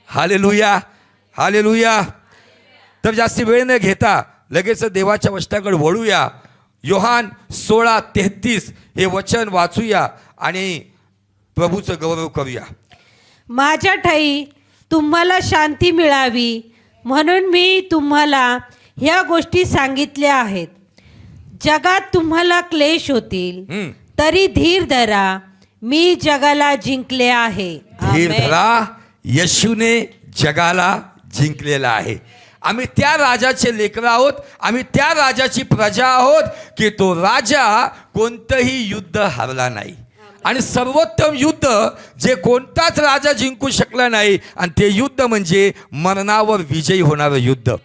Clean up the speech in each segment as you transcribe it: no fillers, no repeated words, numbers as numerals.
Hallelujah, hallelujah. तर जास्ती वेळ न घेता लगेच देवाच्या वचनाकडे वळूया. योहान 16:33 हे वचन वाचूया आणि प्रभूचं गौरव करूया. माझ्या ठाई तुम्हाला शांती मिळावी म्हणून मी तुम्हाला ह्या गोष्टी सांगितल्या आहेत. जगात तुम्हाला क्लेश होतील, तरी धीर धरा, मी जगाला जिंकले आहे. धीर आमेन. धरा, येशूने जगाला जिंकलेला आहे. आम्ही त्या राजाचे लेकरं आहोत, आम्ही त्या राजाची प्रजा आहोत की तो राजा कोणतंही युद्ध हरला नाही. आणि सर्वोत्तम युद्ध जे कोणताच राजा जिंकू शकला नाही, आणि ते युद्ध म्हणजे मरणावर विजयी होणारं युद्ध.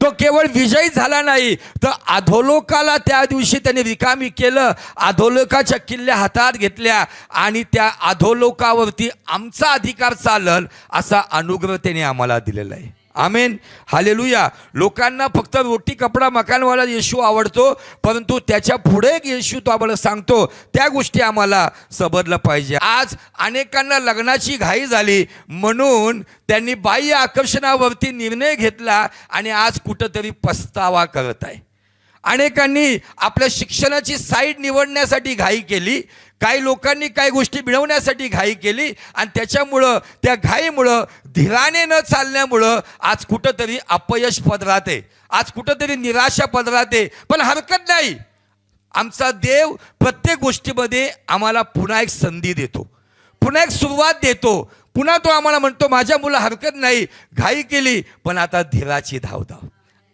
तो केवळ विजयी झाला नाही तर अधोलोकाला त्या दिवशी त्याने रिकामी केलं. अधोलोकाच्या किल्ल्या हातात घेतल्या आणि त्या अधोलोकावरती आमचा अधिकार चालल असा अनुग्रह त्याने आम्हाला दिलेला आहे. आमेन, हालेलुया. लोकांना फक्त रोटी कपडा मकानवाला येशू आवडतो, परंतु त्याच्या पुढे एक येशू तो आम्हाला सांगतो, त्या गोष्टी आम्हाला समजलं पाहिजे. आज अनेकांना लग्नाची घाई झाली म्हणून त्यांनी बाह्य आकर्षणावरती निर्णय घेतला आणि आज कुठंतरी पस्तावा करत आहे. अनेकांनी आपल्या शिक्षणाची साईड निवडण्यासाठी घाई केली, काही लोकांनी काही गोष्टी मिळवण्यासाठी घाई केली आणि त्याच्यामुळं त्या घाईमुळं धीराने न चालण्यामुळं आज कुठंतरी अपयश पदराते, आज कुठंतरी निराशा पदराते. पण हरकत नाही, आमचा देव प्रत्येक गोष्टीमध्ये आम्हाला पुन्हा एक संधी देतो, पुन्हा एक सुरुवात देतो. पुन्हा तो आम्हाला म्हणतो, माझ्या मुलं हरकत नाही, घाई केली पण आता धीराची धाव धाव.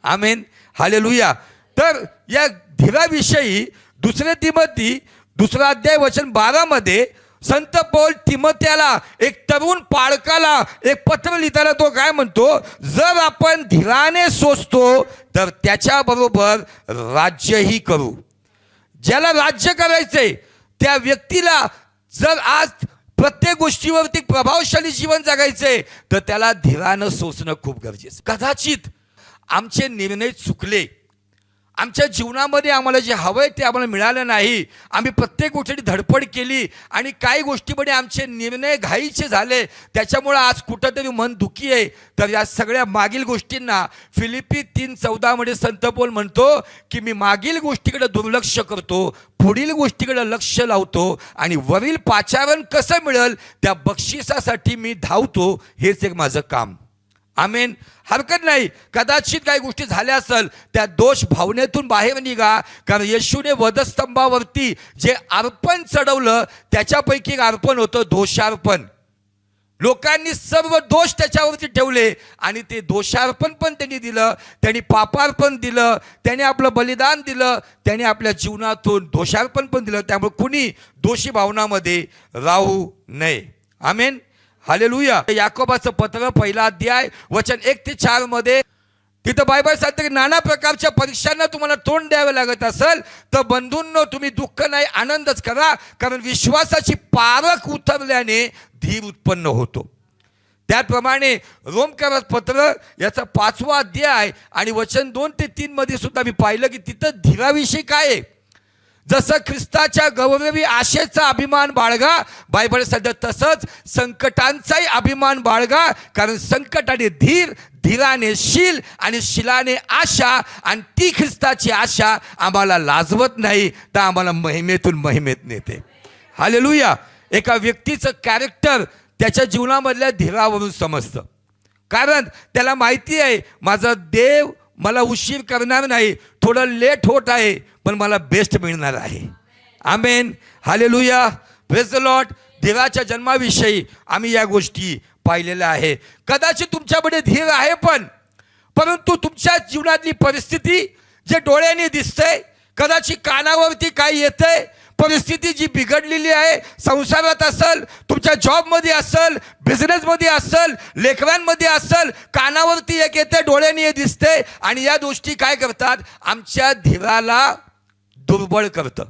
आमेन, हालेलुया. तर या धीराविषयी 2 तिमोथी 2 अध्याय वचन 12 मध्ये संत पौल तिमोथेला, एक तरुण पाळकाला एक पत्र लिहिताना तो काय म्हणतो, जर आपण धीराने सोचतो तर त्याच्याबरोबर राज्यही करू. ज्याला राज्य करायचंय त्या व्यक्तीला जर आज प्रत्येक गोष्टीवरती प्रभावशाली जीवन जगायचंय तर त्याला धीरानं सोचणं खूप गरजेचं. कदाचित आमचे निर्णय चुकले, आमच्या जीवनामध्ये आम्हाला जे हवं आहे ते आम्हाला मिळालं नाही, आम्ही प्रत्येक गोष्टीची धडपड केली आणि काही गोष्टीमध्ये आमचे निर्णय घाईचे झाले, त्याच्यामुळं आज कुठंतरी मन दुखी आहे. तर या सगळ्या मागील गोष्टींना फिलिपी 3:14 मध्ये संत पौल म्हणतो की मी मागील गोष्टीकडे दुर्लक्ष करतो, पुढील गोष्टीकडे लक्ष लावतो आणि वरील पाचारण कसं मिळेल त्या बक्षिसासाठी मी धावतो. हेच एक माझं काम. आमेन, हरकत नाही. कदाचित काही गोष्टी झाल्या असेल त्या दोष भावनेतून बाहेर निघा, कारण येशूने वधस्तंभावरती जे अर्पण चढवलं त्याच्यापैकी एक अर्पण होतं दोषार्पण. लोकांनी सर्व दोष त्याच्यावरती ठेवले आणि ते दोषार्पण पण त्यांनी दिलं, त्यांनी पापार्पण दिलं, त्यांनी आपलं बलिदान दिलं, त्यांनी आपल्या जीवनातून दोषार्पण पण दिलं. त्यामुळे कुणी दोषी भावनामध्ये राहू नये. आमेन, हालेलुया. याकोबाचं पत्र 1 अध्याय वचन 1 ते 4 मध्ये तिथं बायबल सांगते की नाना प्रकारच्या परीक्षांना तुम्हाला तोंड द्यावे लागत असेल तर बंधूंनो तुम्ही दुःख नाही आनंदच करा, कारण विश्वासाची पारख उतरल्याने धीर उत्पन्न होतो. त्याप्रमाणे रोमकरात पत्र याचा 5वा अध्याय आणि वचन 2 ते 3 मध्ये सुद्धा मी पाहिलं की तिथं धीराविषयी काय आहे. जसं ख्रिस्ताच्या गौरवी आशेचा अभिमान बाळगा, बायबल सध्या तसंच संकटांचाही अभिमान बाळगा, कारण संकटाने धीर, धीराने शील आणि शिलाने आशा, आणि ती ख्रिस्ताची आशा आम्हाला लाजवत नाही तर आम्हाला महिमेतून महिमेत नेते. हालेलुया. एका व्यक्तीचं कॅरेक्टर त्याच्या जीवनामधल्या धीरावरून समजतं, कारण त्याला माहिती आहे माझा देव मला उशीर करणार नाही, थोडं लेट होत आहे पण मला बेस्ट मिळणार आहे. आमेन, हालेलुया, प्रेज द लॉर्ड. देवाच्या जन्माविषयी आम्ही या गोष्टी पाहिलेल्या आहे. कदाचित तुमच्याकडे धीर आहे परंतु तुमच्या जीवनातली परिस्थिती जे डोळ्याने दिसतंय, कदाचित कानावरती काय येतंय, परिस्थिती जी बिघडलेली आहे, संसारात असेल, तुमच्या जॉबमध्ये असेल, बिझनेसमध्ये असेल, लेकरांमध्ये असेल, कानावरती एक येते, डोळ्याने हे दिसते आणि या गोष्टी काय करतात, आमच्या धीराला दुर्बळ करतं,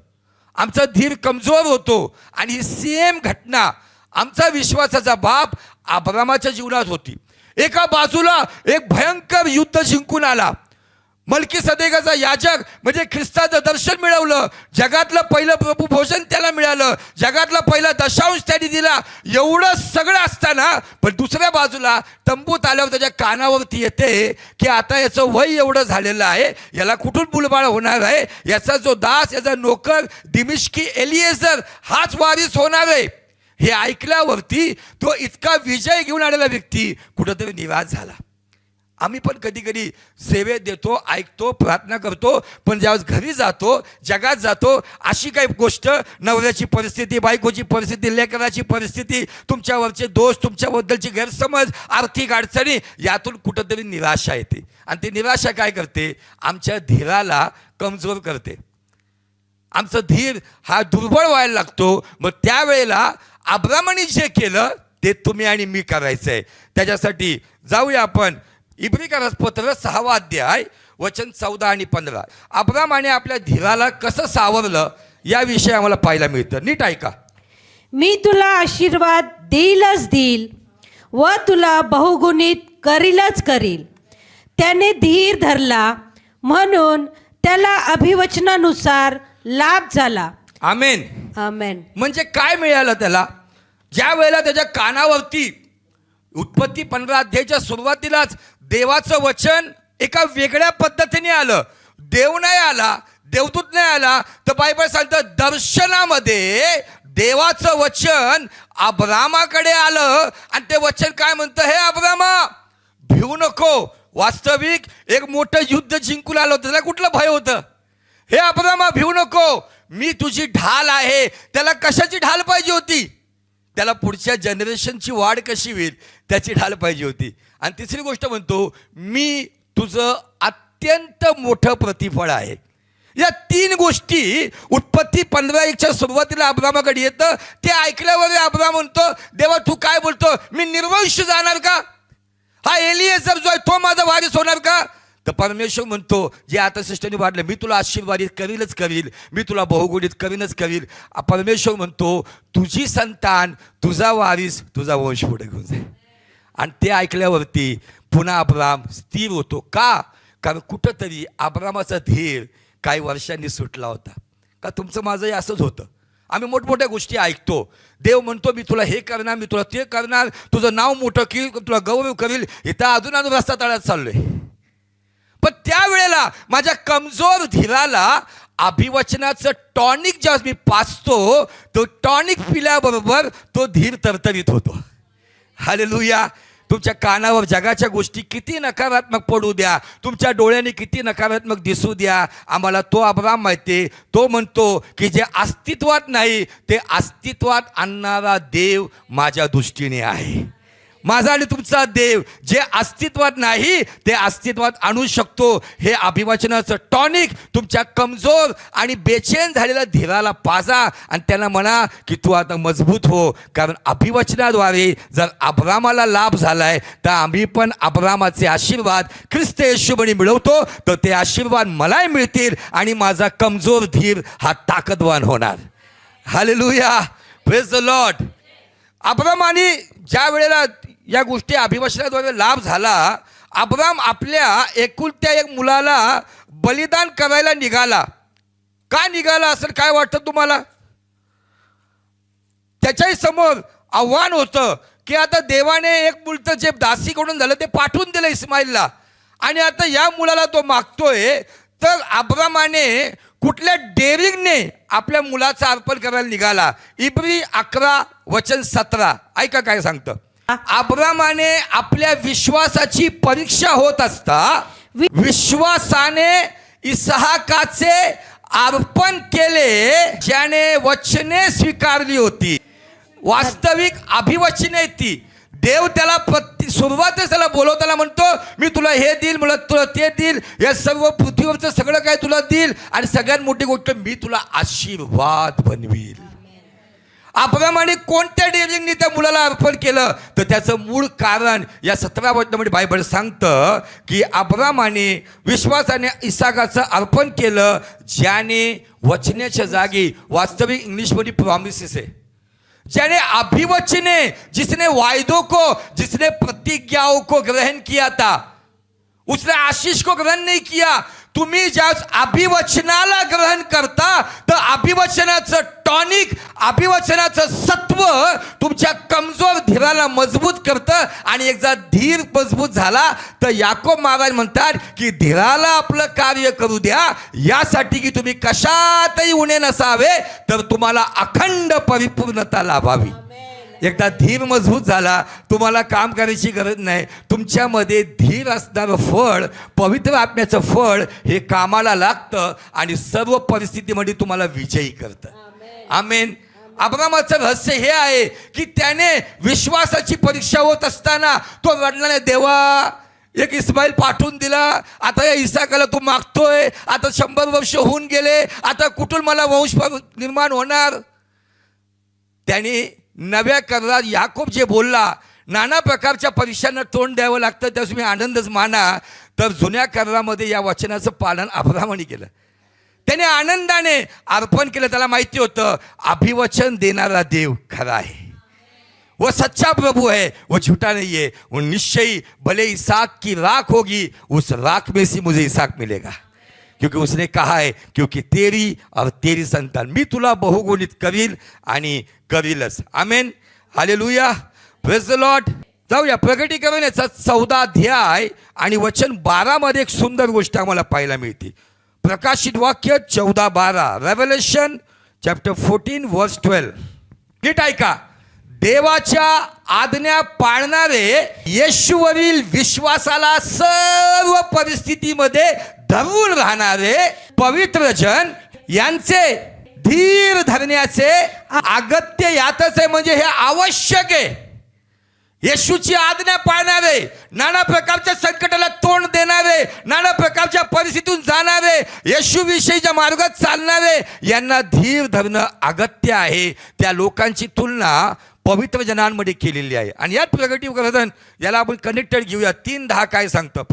आमचा धीर कमजोर होतो. आणि ही सेम घटना आमचा विश्वासाचा बाप अब्रामाच्या जीवनात होती. एका बाजूला एक भयंकर युद्ध जिंकून आला, मल्कीसदेकाचा याजक म्हणजे ख्रिस्ताचं दर्शन मिळवलं, जगातलं पहिलं प्रभू भोजन त्याला मिळालं, जगातला पहिला दशांश त्याने दिला. एवढं सगळं असताना पण दुसऱ्या बाजूला तंबूत आल्यावर त्याच्या कानावरती येते की आता याचं वय एवढं झालेलं आहे, याला कुठून मुलबाळ होणार आहे, याचा जो दास, याचा नोकर दिमिश्की एलिएझर हाच वारीस होणार आहे. हे ऐकल्यावरती तो इतका विजय घेऊन आलेला व्यक्ती कुठंतरी निराश झाला. आम्ही पण कधी कधी सेवेत देतो, ऐकतो, प्रार्थना करतो, पण ज्यावेळेस घरी जातो, जगात जातो, अशी काही गोष्ट, नवऱ्याची परिस्थिती, बायकोची परिस्थिती, लेकराची परिस्थिती, तुमच्यावरचे दोष, तुमच्याबद्दलची गैरसमज, आर्थिक अडचणी, यातून कुठंतरी निराशा येते. आणि ती निराशा काय करते? आमच्या धीराला कमजोर करते. आमचं धीर हा दुर्बळ व्हायला लागतो. मग त्यावेळेला अब्रामाने जे केलं ते तुम्ही आणि मी करायचं आहे. त्याच्यासाठी जाऊया आपण इब्रिकरास पत्र 6 अध्याय वचन 14 आणि 15. अब्रामाने आपल्या धीराला कसं सावरलं याविषयी आम्हाला पाहायला मिळतं. नीट ऐका. मी तुला आशीर्वाद देईलच देईल व तुला बहुगुणित करीलच करील. त्याने धीर धरला म्हणून त्याला अभिवचनानुसार लाभ झाला. आमेन. आमेन. म्हणजे काय मिळालं त्याला? ज्या वेळेला त्याच्या कानावरती उत्पत्ती 15 अध्यायाच्या सुरुवातीलाच देवाचं वचन एका वेगळ्या पद्धतीने आलं. देव नाही आला, देवदूत नाही आला, तर बायबल सांगतं दर्शनामध्ये देवाचं वचन अब्रामाकडे आलं. आणि ते वचन काय म्हणतं? हे अब्रामा, भिवू नको. वास्तविक एक मोठं युद्ध जिंकून आलं होतं, त्याला कुठलं भय होतं? हे अब्रामा, भिवू नको, मी तुझी ढाल आहे. त्याला कशाची ढाल पाहिजे होती? त्याला पुढच्या जनरेशनची वाढ कशी होईल त्याची ढाल पाहिजे होती. आणि तिसरी गोष्ट म्हणतो, मी तुझं अत्यंत मोठं प्रतिफळ आहे. या 3 गोष्टी उत्पत्ती 15:1च्या सुरुवातीला अब्रामाकडे येतं. ते ऐकल्यावर अब्राम म्हणतो, देवा तू काय बोलतो? मी निर्वंश जाणार का? हा एलिएझर जो आहे तो माझा वारीस होणार का? तर परमेश्वर म्हणतो, जे आता श्रेष्ठांनी वाढलं, मी तुला आशीर्वादित करीलच करील, मी तुला बहुगुणित करीनच करील. परमेश्वर म्हणतो, तुझी संतान, तुझा वारीस, तुझा वंश पुढे घेऊन जाईल. आणि ते ऐकल्यावरती पुन्हा अब्राम स्थिर होतो. का? कारण कुठंतरी अब्रामाचा धीर काही वर्षांनी सुटला होता. का तुमचं माझंही असंच होतं. आम्ही मोठमोठ्या गोष्टी ऐकतो. देव म्हणतो, मी तुला हे करणार, मी तुला ते करणार, तुझं नाव मोठं करील, तुला गौरव करील. इथं अजून रस्ता तळ्यात चाललोय. पण त्यावेळेला माझ्या कमजोर धीराला अभिवचनाचं टॉनिक ज्यावेळेस मी पाचतो, तो टॉनिक पिल्याबरोबर तो धीर तरतरीत होतो. हालेलुया. तुमच्या कानावर जगाच्या गोष्टी किती नकारात्मक पडू द्या, तुमच्या डोळ्याने किती नकारात्मक दिसू द्या, आम्हाला तो अब्राम माहिती. तो म्हणतो की जे अस्तित्वात नाही ते अस्तित्वात आणणारा देव माझ्या दृष्टीने आहे. माझा आणि तुमचा देव जे अस्तित्वात नाही ते अस्तित्वात आणू शकतो. हे अभिवचनाचं टॉनिक तुमच्या कमजोर आणि बेचैन झालेल्या धीराला पाजा आणि त्यांना म्हणा की तू आता मजबूत हो. कारण अभिवचनाद्वारे जर अब्रामाला लाभ झालाय तर आम्ही पण अब्रामाचे आशीर्वाद ख्रिस्त येशूमध्ये मिळवतो, तर ते आशीर्वाद मलाही मिळतील आणि माझा कमजोर धीर हा ताकदवान होणार. हालेलुया. Praise the lord. अब्रामाने ज्या वेळेला या गोष्टी अभिवचनाद्वारे लाभ झाला, अब्राम आपल्या एकुलत्या एक मुलाला बलिदान करायला निघाला. का निघाला असेल? काय वाटतं तुम्हाला? त्याच्याही समोर आव्हान होतं की आता देवाने एक मुलतं जे दासीकडून झालं ते पाठवून दिलं इस्माईलला, आणि आता या मुलाला तो मागतोय. तर अब्रामाने कुठल्या डेअरिंगने आपल्या मुलाचं अर्पण करायला निघाला. इब्री 11 वचन 17 ऐका काय सांगतं. अब्रामाने आपल्या विश्वासाची परीक्षा होत असता विश्वासाने इसहाकाचे अर्पण केले, ज्याने वचने स्वीकारली होती. वास्तविक अभिवचने ती. देव त्याला सुरुवातच त्याला बोलवताना म्हणतो, मी तुला हे देईल, मला तुला ते देईल, या सर्व पृथ्वीवरचं सगळं काय तुला देईल, आणि सगळ्यात मोठी गोष्ट मी तुला आशीर्वाद बनवील. अब्रामाने कोणत्या डेअरिंगने त्या मुलाला अर्पण केलं? तर त्याचं मूळ कारण या 17 वचनामध्ये बायबल सांगतं की अब्रामाने विश्वासाने इसहाकाचं अर्पण केलं, ज्याने वचनाच्या जागी, वास्तविक इंग्लिशमध्ये प्रॉमिसेस आहे, ज्याने अभिवचने, जिसने वायदों को, जिसने प्रतिज्ञाओं को ग्रहण किया था, उसने आशीष को ग्रहण नहीं किया. तुम्ही ज्या अभिवचनाला ग्रहण करता तर अभिवचनाचं टॉनिक, अभिवचनाचं सत्व तुमच्या कमजोर धीराला मजबूत करतं. आणि एकदा धीर मजबूत झाला तर याकोब महाराज म्हणतात की धीराला आपलं कार्य करू द्या, यासाठी की तुम्ही कशातही उणे नसावे, तर तुम्हाला अखंड परिपूर्णता लाभावी. एकदा धीर मजबूत झाला, तुम्हाला काम करायची गरज नाही. तुमच्यामध्ये धीर असणारं फळ, पवित्र आत्म्याचं फळ हे कामाला लागतं आणि सर्व परिस्थितीमध्ये तुम्हाला विजयी करतं. आमेन. अब्रामाचं रहस्य हे आहे की त्याने विश्वासाची परीक्षा होत असताना तो रडला नाही, देवा एक इस्माईल पाठवून दिला, आता या इसाकाला तू मागतोय, आता 100 वर्ष होऊन गेले, आता कुठून मला वंश निर्माण होणार. त्याने नव्या करारात याकोब जे बोलला, नाना प्रकारच्या परीक्षांना तोंड द्यावं लागतं, त्यास तुम्ही आनंदच माना. तर जुन्या करारामध्ये या वचनाचं पालन अब्रामाने केलं. त्याने आनंदाने अर्पण केलं. त्याला माहिती होतं अभिवचन देणारा देव खरा आहे, वो सच्चा प्रभु है, वो झूठा नहीं है. वो निश्चयी भले इसहाक की राख होगी, उस राख में से मुझे इसहाक मिलेगा, क्योंकि उसने कहा है क्योंकि तेरी और तेरी संतान मी तुला बहुगुणित करील आणि करीलच. आमेन. हालेलुया. Praise the Lord. जाऊया प्रकटीकरण याचा 14 अध्याय आणि वचन 12 मध्ये एक सुंदर गोष्ट आम्हाला पाहायला मिळते. प्रकाशित वाक्य 14:12. रेव्हलेशन चॅप्टर 14 वर्स 12. नीट ऐका. देवाच्या आज्ञा पाळणारे, येशूवरील विश्वासाला सर्व परिस्थितीमध्ये धरून राहणारे पवित्र जन यांचे धीर धरण्याचे अगत्य यातच आहे. म्हणजे हे आवश्यक आहे. येशूची आज्ञा पाळणारे, नाना प्रकारच्या संकटाला तोंड देणारे, नाना प्रकारच्या परिस्थितीतून जाणारे, येशूविषयीच्या मार्गात चालणारे, यांना धीर धरणं अगत्य आहे. त्या लोकांची तुलना पवित्र जनांमध्ये केलेली आहे. आणि यात प्रगटीकरण याला आपण कनेक्टेड घेऊया. 3:10 काय सांगतं.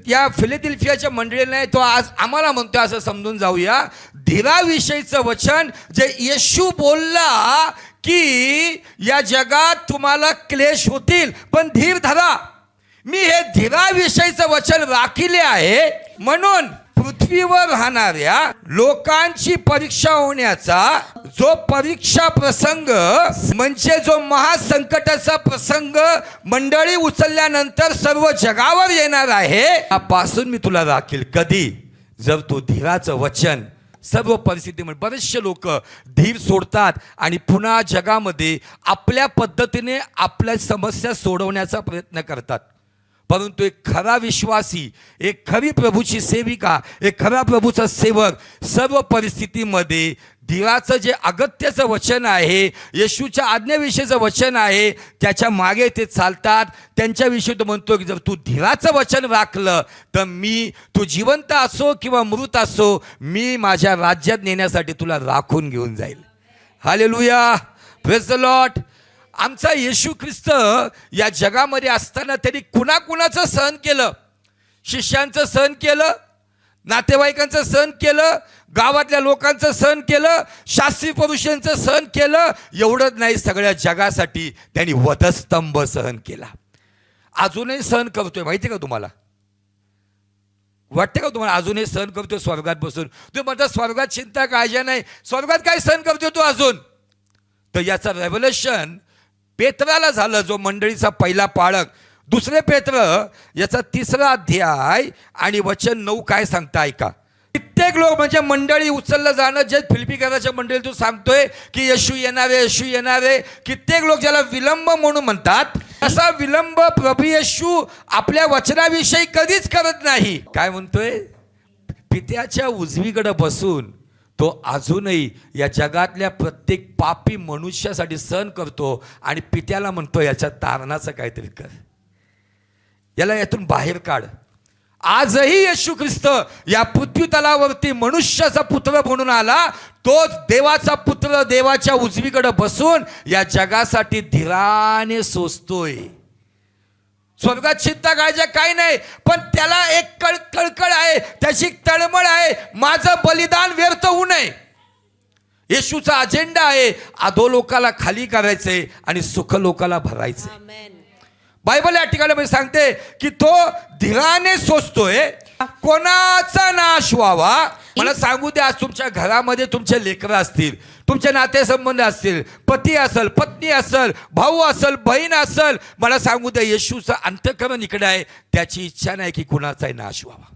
या फिलाडेल्फियाच्या मंडळीने तो आज आम्हाला म्हणतो असं समजून जाऊया. धीराविषयीचं वचन जे येशू बोलला की या जगात तुम्हाला क्लेश होतील पण धीर धरा, मी हे धीराविषयीचं वचन राखिले आहे. म्हणून पृथ्वीवर राहणाऱ्या लोकांची परीक्षा होण्याचा जो परीक्षा प्रसंग, म्हणजे जो महासंकटाचा प्रसंग मंडळी उचलल्यानंतर सर्व जगावर येणार आहे, त्यापासून मी तुला राखील. कधी? जर तू धीराचं वचन सर्व परिस्थितीमध्ये. बरेचसे लोक धीर सोडतात आणि पुन्हा जगामध्ये आपल्या पद्धतीने आपल्या समस्या सोडवण्याचा प्रयत्न करतात. परंतु एक खरा विश्वासी, एक खरी प्रभूची सेविका, एक खरा प्रभूचा सेवक सर्व परिस्थितीमध्ये धीराचं जे अगत्याचं वचन आहे, येशूच्या आज्ञेविषयीचं वचन आहे, त्याच्या मागे ते चालतात. त्यांच्याविषयी तो म्हणतो की जर तू धीराचं वचन राखलं तर मी, तू जिवंत असो किंवा मृत असो, मी माझ्या राज्यात नेण्यासाठी तुला राखून घेऊन जाईल. हालेलुया. Praise the Lord. आमचा येशू ख्रिस्त या जगामध्ये असताना त्यांनी कुणाकुणाचं सहन केलं? शिष्यांचं सहन केलं, नातेवाईकांचं सहन केलं, गावातल्या लोकांचं सहन केलं, शास्त्री पुरुषांचं सहन केलं. एवढंच नाही, सगळ्या जगासाठी त्यांनी वधस्तंभ सहन केला. अजूनही सहन करतोय. माहिती का तुम्हाला? वाटते का तुम्हाला अजूनही सहन करतोय स्वर्गात बसून? तुम्ही म्हणता स्वर्गात चिंता काळजी नाही. स्वर्गात काय सहन करतोय तू अजून? तर याचं रेव्हलेशन पेत्राला झालं, जो मंडळीचा पहिला पाळक. दुसरे पेत्र याचा 3रा अध्याय आणि वचन 9 काय सांगता ऐका. कित्येक लोक, म्हणजे मंडळी उचललं जाणं, जे फिलिपिकराच्या मंडळी तू सांगतोय की येशू येणारे, येशू येणारे, कित्येक लोक ज्याला विलंब म्हणून म्हणतात, असा विलंब प्रभू येशू आपल्या वचनाविषयी कधीच करत नाही. काय म्हणतोय? पित्याच्या उजवीकडे बसून तो अजूनही या जगातल्या प्रत्येक पापी मनुष्यासाठी सहन करतो आणि पित्याला म्हणतो याच्या तारणाचं काहीतरी कर, याला यातून बाहेर काढ. आजही येशू ख्रिस्त या पृथ्वी तलावरती मनुष्याचा पुत्र म्हणून आला. तोच देवाचा पुत्र देवाच्या उजवीकडे बसून या जगासाठी धीराने सोसतोय. स्वर्गात चिंता काळजी काही नाही, पण त्याला एक कळकळ आहे, त्याची तळमळ आहे, माझं बलिदान व्यर्थ होऊ नये. येशूचा अजेंडा आहे अधो लोकाला खाली करायचंय आणि सुख लोकाला भरायचंय. बायबल या ठिकाणी सांगते की तो धीराने सोसतोय. कोणाचा नाश व्हावा. मला सांगू द्या, आज तुमच्या घरामध्ये तुमचे लेकरं असतील, तुमचे नातेसंबंध असतील, पती असेल, पत्नी असेल, भाऊ असेल, बहीण असेल, मला सांगू द्या, येशूचं अंतःकरण इकडे आहे. त्याची इच्छा नाही की कुणाचाही नाश व्हावा.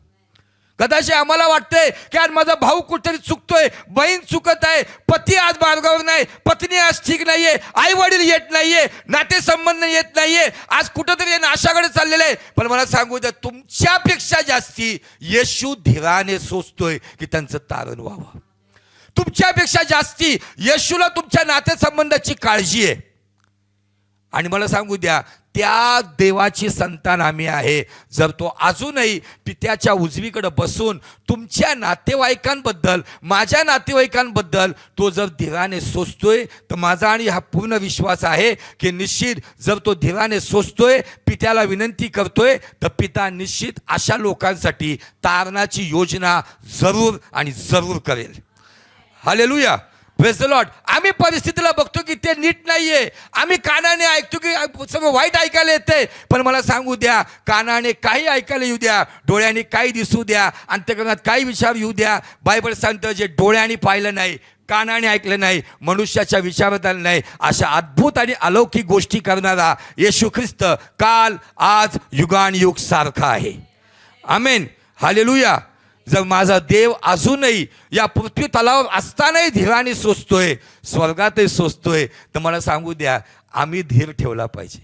कदाचित आम्हाला वाटतंय की आज माझा भाऊ कुठेतरी चुकतोय, बहीण चुकत आहे, पती आज मार्गावर नाही, पत्नी आज ठीक नाहीये, आई वडील येत नाहीये, नातेसंबंध येत नाहीये, आज कुठंतरी नाशाकडे चाललेलं आहे. पण मला सांगू द्या, तुमच्यापेक्षा जास्ती येशू धीराने सोचतोय की त्यांचं तारण व्हावं. तुमच्यापेक्षा जास्ती येशूला तुमच्या नातेसंबंधाची काळजी आहे. आणि मला सांगू द्या, त्या देवाची संतान आम्ही आहे. जर तो अजूनही पित्याच्या उजवीकडे बसून तुमच्या नातेवाईकांबद्दल, माझ्या नातेवाईकांबद्दल तो जर धीराने सोचतोय, तर माझा आणि हा पूर्ण विश्वास आहे की निश्चित जर तो धीराने सोचतोय, पित्याला विनंती करतोय, तर पिता निश्चित अशा लोकांसाठी तारणाची योजना जरूर आणि जरूर करेल. Hallelujah, praise the Lord. आम्ही परिस्थितीला बघतो की ते नीट नाहीये, आम्ही कानाने ऐकतो की सगळं वाईट ऐकायला येतंय. पण मला सांगू द्या, कानाने काही ऐकायला येऊ द्या, डोळ्याने काही दिसू द्या, अंतःकरणात काही विचार येऊ द्या. बायबल सांगतं, जे डोळ्याने पाहिलं नाही, कानाने ऐकलं नाही, मनुष्याच्या विचारात आलं नाही, अशा अद्भुत आणि अलौकिक गोष्टी करणारा येशू ख्रिस्त काल, आज, युगानुयुग सारखा आहे. आमेन, हालेलुया. जर माझा देव अजूनही या पृथ्वी तलावर असतानाही धीराने सोचतोय, स्वर्गातही सोचतोय, तर मला सांगू द्या, आम्ही धीर ठेवला पाहिजे.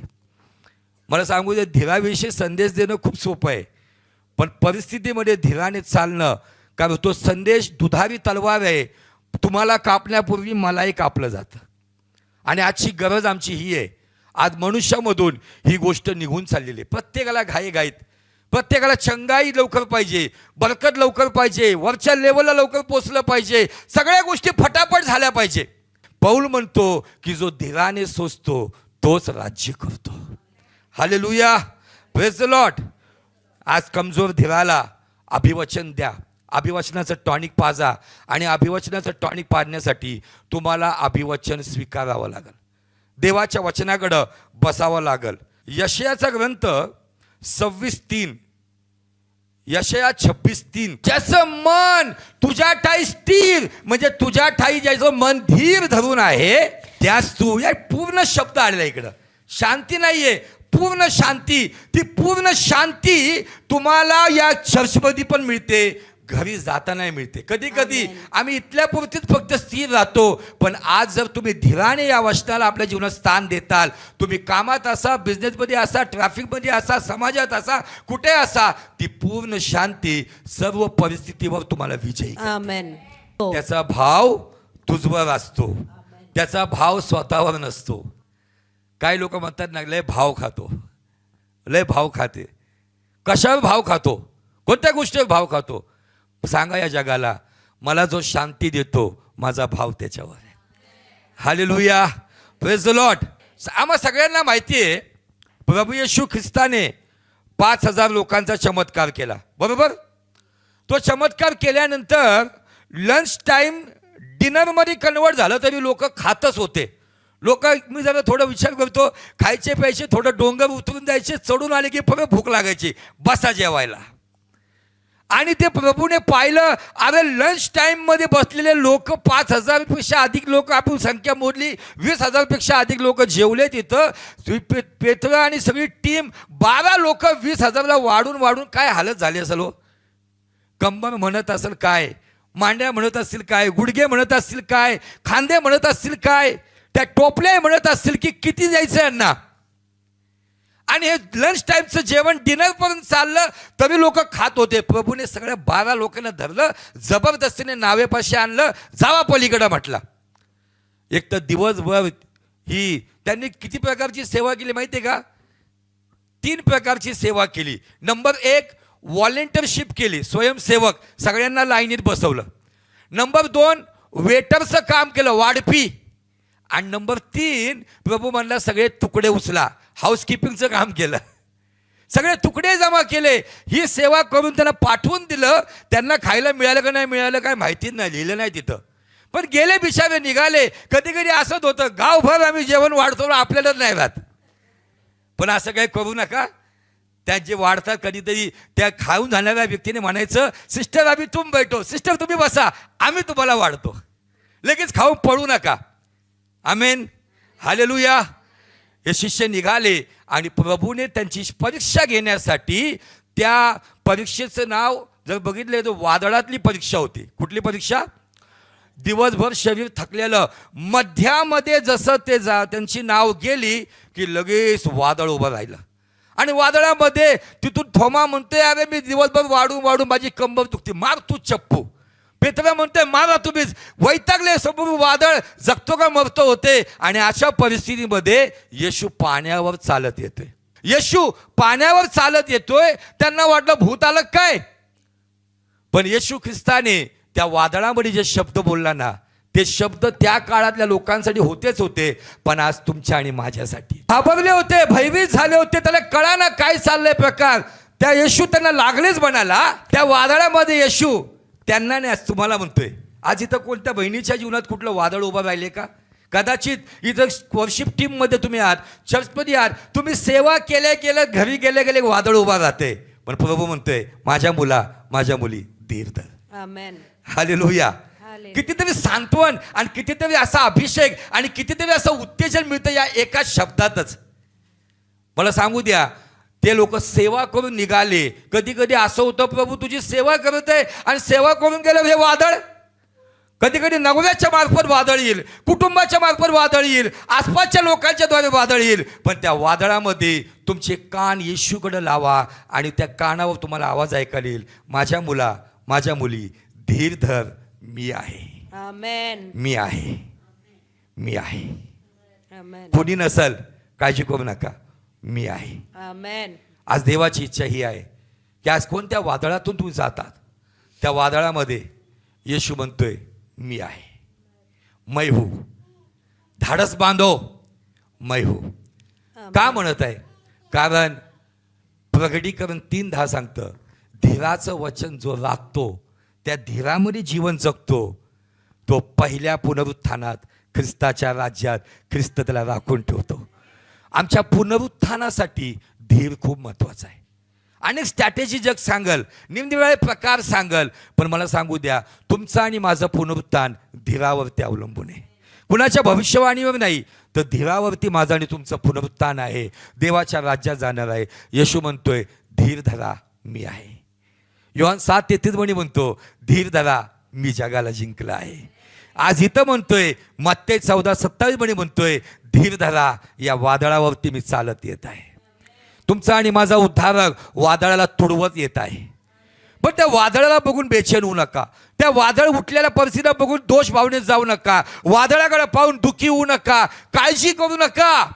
मला सांगू द्या, धीराविषयी संदेश देणं खूप सोपं आहे, पण परिस्थितीमध्ये धीराने चालणं, कारण तो संदेश दुधारी तलवार आहे. तुम्हाला कापण्यापूर्वी मलाही कापलं जातं. आणि आजची गरज आमची ही आहे, आज मनुष्यामधून ही गोष्ट निघून चाललेली आहे. प्रत्येकाला घाईघाईत, प्रत्येकाला चंगाई लवकर पाहिजे, बरकत लवकर पाहिजे, वरच्या लेवलला लवकर पोचलं पाहिजे, सगळ्या गोष्टी फटाफट झाल्या पाहिजे. पौल म्हणतो की जो धीराने सोचतो तोच राज्य करतो. Hallelujah, praise the Lord. आज कमजोर धीराला अभिवचन द्या, अभिवचनाचं टॉनिक पाजा. आणि अभिवचनाचं टॉनिक पाजण्यासाठी तुम्हाला अभिवचन स्वीकारावं लागेल, देवाच्या वचनाकडं बसावं लागेल. यशयाचा ग्रंथ 26:3, यशया 26:3, ज्याचं मन तुझ्या ठाई स्थिर, म्हणजे तुझ्या ठाई ज्याचं मन धीर धरून आहे, त्यास तू, या पूर्ण शब्द आलेला इकडं, शांती नाहीये, पूर्ण शांती. ती पूर्ण शांती तुम्हाला या चर्चमध्ये पण मिळते, घरी जाताना मिळते. कधी कधी आम्ही इथल्या पुरतीच फक्त स्थिर राहतो, पण आज जर तुम्ही धीराने या वचनाला आपल्या जीवनात स्थान देताल, तुम्ही कामात असा, बिझनेसमध्ये असा, ट्रॅफिकमध्ये असा, समाजात असा, कुठे असा, ती पूर्ण शांती सर्व परिस्थितीवर तुम्हाला विजयी करते. आमेन. त्याचा भाव तुझवर असतो, त्याचा भाव स्वतःवर नसतो. काही लोक म्हणतात ना, लय भाव खातो, लय भाव खाते. कशावर भाव खातो, कोणत्या गोष्टीवर भाव खातो? सांगा या जगाला, मला जो शांती देतो माझा भाव त्याच्यावर आहे. Hallelujah, praise the Lord. आम्हा सगळ्यांना माहिती आहे, प्रभू येशू ख्रिस्ताने 5,000 लोकांचा चमत्कार केला, बरोबर? तो चमत्कार केल्यानंतर लंच टाईम डिनरमध्ये कन्वर्ट झालं, तरी लोक खातच होते. लोक, मी जरा थोडं विचार करतो, खायचे प्यायचे, थोडं डोंगर उतरून जायचे, चढून आले की फक्त भूक लागायची, बसा जेवायला. आणि ते प्रभूने पाहिलं, अरे लंच टाईममध्ये बसलेले लोक 5,000पेक्षा अधिक लोक, आपण संख्या मोडली, 20,000पेक्षा अधिक लोक जेवले तिथं. पेत्र आणि सगळी टीम 12 लोक 20,000ला वाढून वाढून काय हालत झाली असेल हो. कंबर म्हणत असेल काय, मांड्या म्हणत असतील काय, गुडघे म्हणत असतील काय, खांदे म्हणत असतील काय, त्या टोपल्या म्हणत असतील की किती जायचं यांना. आणि हे लंच टाईमचं जेवण डिनरपर्यंत चाललं, तरी लोक खात होते. प्रभूने सगळ्या 12 लोकांना धरलं, जबरदस्तीने नावेपाशी आणलं, जावा पलीकडं म्हटलं. एक तर दिवसभर ही त्यांनी किती प्रकारची सेवा केली माहिती आहे का? 3 प्रकारची सेवा केली. नंबर 1, व्हॉलेंटियरशिप केली, स्वयंसेवक, सगळ्यांना लाईनीत बसवलं. नंबर 2, वेटरचं काम केलं, वाढपी. आणि नंबर 3, प्रभू म्हणला सगळे तुकडे उचला, हाऊसकीपिंगचं काम केलं, सगळे तुकडे जमा केले. ही सेवा करून त्यांना पाठवून दिलं. त्यांना खायला मिळालं का नाही मिळालं काय माहितीच नाही, लिहिलं नाही तिथं, पण गेले बिचारे, निघाले. कधी कधी असंच होतं, गावभर आम्ही जेवण वाढतो, आपल्यालाच नाही राहत. पण असं काही करू नका. त्या जे वाढतात कधीतरी त्या खाऊन जाणाऱ्या व्यक्तीने म्हणायचं, सिस्टर आम्ही तुम बैठो, सिस्टर तुम्ही बसा, आम्ही तुम्हाला वाढतो, लगेच खाऊन पळू नका. आमेन, हालेलुया. हे शिष्य निघाले आणि प्रभूने त्यांची परीक्षा घेण्यासाठी, त्या परीक्षेचं नाव जर बघितलं तर वादळातली परीक्षा होती. कुठली परीक्षा? दिवसभर शरीर थकलेलं, मध्यामध्ये जसं ते त्यांची नाव गेली की लगेच वादळ उभं राहिलं. आणि वादळामध्ये तिथून थोमा म्हणतोय, अरे मी दिवसभर वाढून माझी कंबर दुखते, मार तू चप्पू. पेत्र म्हणतोय, मारा तुम्हीच. वैतागले समोर वादळ, जगतो का मरतो होते. आणि अशा परिस्थितीमध्ये येशू पाण्यावर चालत येतोय. येशू पाण्यावर चालत येतोय. त्यांना वाटलं भूत आलं काय, पण येशू ख्रिस्ताने त्या वादळामध्ये जे शब्द बोलला ना, ते शब्द त्या काळातल्या लोकांसाठी होतेच होते, पण आज तुमच्या आणि माझ्यासाठी. घाबरले होते, भयभीत झाले होते, त्याला कळाना काय चाललंय प्रकार. त्या येशू त्यांना लागलेच म्हणाला. त्या वादळामध्ये येशू त्यांना नाही, आज तुम्हाला म्हणतोय. आज इथं कोणत्या बहिणीच्या जीवनात कुठलं वादळ उभं राहिले का? कदाचित इथं वर्शिप टीममध्ये तुम्ही आहात, चर्चमध्ये आहात, तुम्ही सेवा केल्या घरी गेले वादळ उभा राहते. पण प्रभू म्हणतोय, माझ्या मुला, माझ्या मुली, धीर धर. आमेन. हालेलुया. कितीतरी सांत्वन आणि कितीतरी असा अभिषेक आणि कितीतरी असं उत्तेजन मिळतं या एका शब्दातच. मला सांगू द्या, ते लोक सेवा करून निघाले. कधी कधी असं होतं, प्रभू तुझी सेवा करत आहे आणि सेवा करून गेलं हे वादळ. कधी कधी नवऱ्याच्या मार्फत वादळ येईल, कुटुंबाच्या मार्फत वादळ येईल, आसपासच्या लोकांच्या द्वारे वादळ येईल. पण त्या वादळामध्ये तुमचे कान येशूकडे लावा आणि त्या कानावर तुम्हाला आवाज ऐकायला येईल, माझ्या मुला, माझ्या मुली, धीर धर, मी आहे. आमेन. मी आहे, मी आहे. आमेन. कोणी नसल काळजी करू नका, मी आहे. आमेन. आज देवाची इच्छा ही आहे की आज कोणत्या वादळातून तुम्ही जातात, त्या वादळामध्ये येशू म्हणतोय, मी आहे, मै हूँ. धाडस बांधो, मै हूँ. का म्हणत आहे? कारण प्रगटीकरण 3:10 सांगतं, धीराचं वचन जो राखतो, त्या धीरामध्ये जीवन जगतो, तो पहिल्या पुनरुत्थानात ख्रिस्ताच्या राज्यात ख्रिस्त त्याला राखून ठेवतो. आमच्या पुनरुत्थानासाठी धीर खूप महत्त्वाचा आहे. अनेक स्ट्रॅटेजी जग सांगल, निरनिराळे प्रकार सांगल, पण मला सांगू द्या, तुमचं आणि माझं पुनरुत्थान धीरावरती अवलंबून आहे. कुणाच्या भविष्यवाणीवर नाही, तर धीरावरती माझं आणि तुमचं पुनरुत्थान आहे. देवाच्या राज्यात जाणार आहे. येशू म्हणतोय, धीर धरा, मी आहे. योहान 7:33 म्हणतो, धीर धरा, मी जगाला जिंकलं आहे. आज इथं म्हणतोय, मत्ते 14:27 म्हणतोय, धीर धरा, या वादळावरती मी चालत येत आहे. तुमचा आणि माझा उद्धारक वादळाला तुडवत येत आहे. पण त्या वादळाला बघून बेचैन होऊ नका. त्या वादळ उठलेल्या परिस्थितीला बघून दोष भावनेत जाऊ नका. वादळाकडे पाहून दुःखी होऊ नका. काळजी करू नका.